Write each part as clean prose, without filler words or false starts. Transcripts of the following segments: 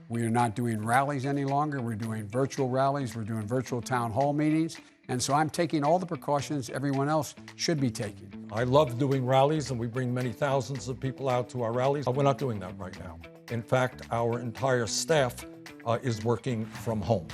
We are not doing rallies any longer. We're doing virtual rallies. We're doing virtual town hall meetings. And so I'm taking all the precautions everyone else should be taking. I love doing rallies, and we bring many thousands of people out to our rallies. We're not doing that right now. In fact, our entire staff is working from home.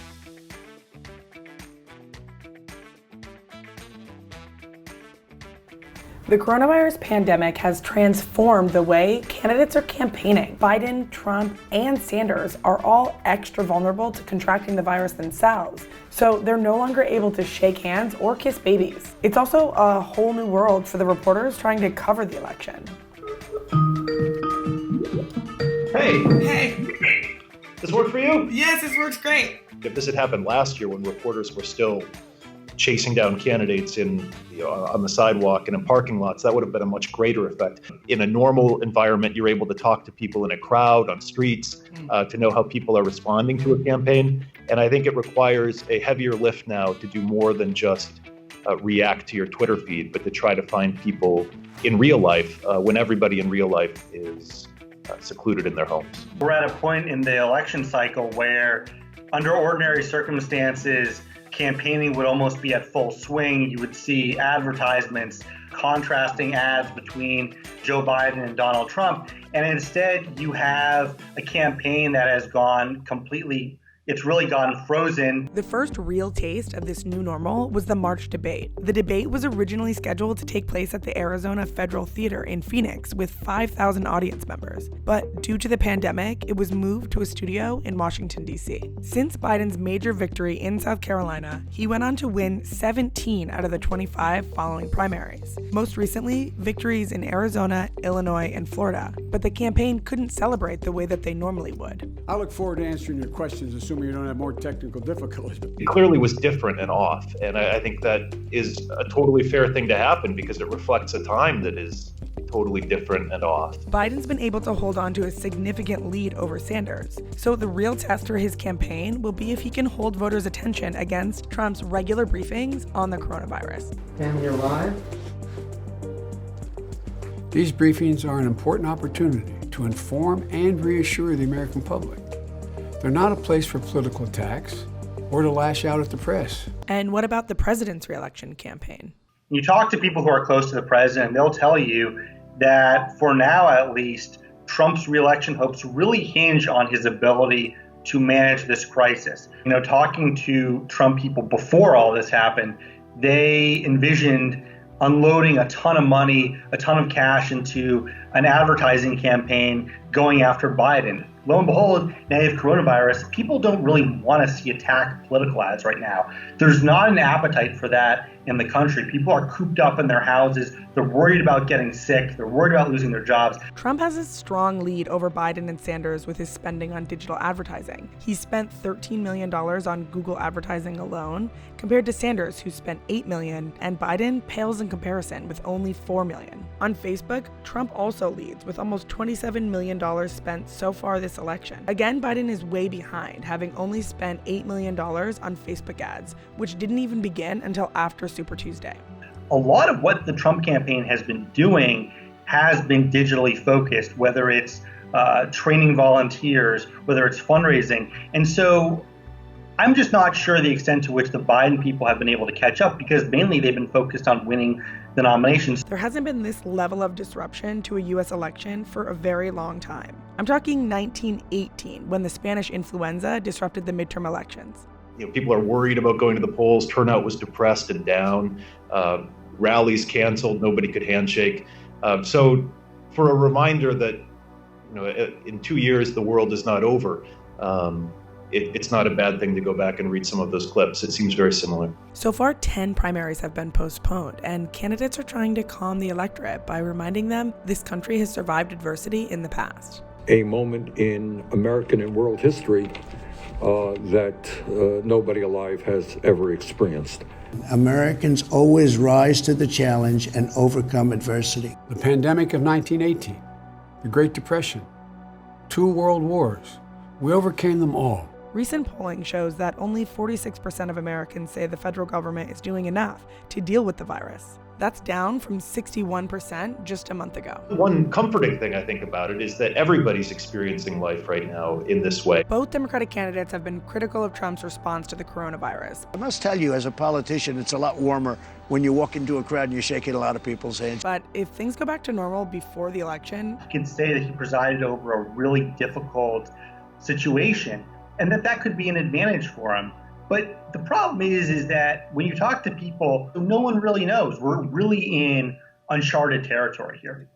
The coronavirus pandemic has transformed the way candidates are campaigning. Biden, Trump, and Sanders are all extra vulnerable to contracting the virus themselves, so they're no longer able to shake hands or kiss babies. It's also a whole new world for the reporters trying to cover the election. Hey, this work for you? Yes, this works great. If this had happened last year when reporters were still chasing down candidates on the sidewalk and in parking lots, that would have been a much greater effect. In a normal environment, you're able to talk to people in a crowd, on streets, to know how people are responding to a campaign. And I think it requires a heavier lift now to do more than just react to your Twitter feed, but to try to find people in real life when everybody in real life is secluded in their homes. We're at a point in the election cycle where, under ordinary circumstances, campaigning would almost be at full swing. You would see advertisements, contrasting ads between Joe Biden and Donald Trump. And instead, you have a campaign that has gone completely, it's really gone frozen. The first real taste of this new normal was the March debate. The debate was originally scheduled to take place at the Arizona Federal Theater in Phoenix with 5,000 audience members. But due to the pandemic, it was moved to a studio in Washington, D.C. Since Biden's major victory in South Carolina, he went on to win 17 out of the 25 following primaries. Most recently, victories in Arizona, Illinois, and Florida. But the campaign couldn't celebrate the way that they normally would. I look forward to answering your questions, assuming you don't have more technical difficulties. It clearly was different and off, and I think that is a totally fair thing to happen because it reflects a time that is totally different and off. Biden's been able to hold on to a significant lead over Sanders, so the real test for his campaign will be if he can hold voters' attention against Trump's regular briefings on the coronavirus. And you're live. These briefings are an important opportunity to inform and reassure the American public. They're not a place for political attacks or to lash out at the press. And what about the president's reelection campaign? You talk to people who are close to the president, they'll tell you that for now at least, Trump's reelection hopes really hinge on his ability to manage this crisis. Talking to Trump people before all this happened, they envisioned unloading a ton of money, a ton of cash into an advertising campaign going after Biden. Lo and behold, now you have coronavirus. People don't really want to see attack political ads right now. There's not an appetite for that in the country. People are cooped up in their houses. They're worried about getting sick. They're worried about losing their jobs. Trump has a strong lead over Biden and Sanders with his spending on digital advertising. He spent $13 million on Google advertising alone, compared to Sanders, who spent $8 million, and Biden pales in comparison with only $4 million. On Facebook, Trump also leads with almost $27 million spent so far this election. Again, Biden is way behind, having only spent $8 million on Facebook ads, which didn't even begin until after Super Tuesday. A lot of what the Trump campaign has been doing has been digitally focused, whether it's training volunteers, whether it's fundraising. And so I'm just not sure the extent to which the Biden people have been able to catch up because mainly they've been focused on winning the nominations. There hasn't been this level of disruption to a U.S. election for a very long time. I'm talking 1918, when the Spanish influenza disrupted the midterm elections. People are worried about going to the polls. Turnout was depressed and down. Rallies canceled. Nobody could handshake. So for a reminder that in 2 years the world is not over, it's not a bad thing to go back and read some of those clips. It seems very similar. So far, 10 primaries have been postponed, and candidates are trying to calm the electorate by reminding them this country has survived adversity in the past. A moment in American and world history that nobody alive has ever experienced. Americans always rise to the challenge and overcome adversity. The pandemic of 1918, the Great Depression, 2 world wars, we overcame them all. Recent polling shows that only 46% of Americans say the federal government is doing enough to deal with the virus. That's down from 61% just a month ago. One comforting thing I think about it is that everybody's experiencing life right now in this way. Both Democratic candidates have been critical of Trump's response to the coronavirus. I must tell you, as a politician, it's a lot warmer when you walk into a crowd and you're shaking a lot of people's hands. But if things go back to normal before the election, I can say that he presided over a really difficult situation and that could be an advantage for him. But the problem is that when you talk to people, no one really knows. We're really in uncharted territory here.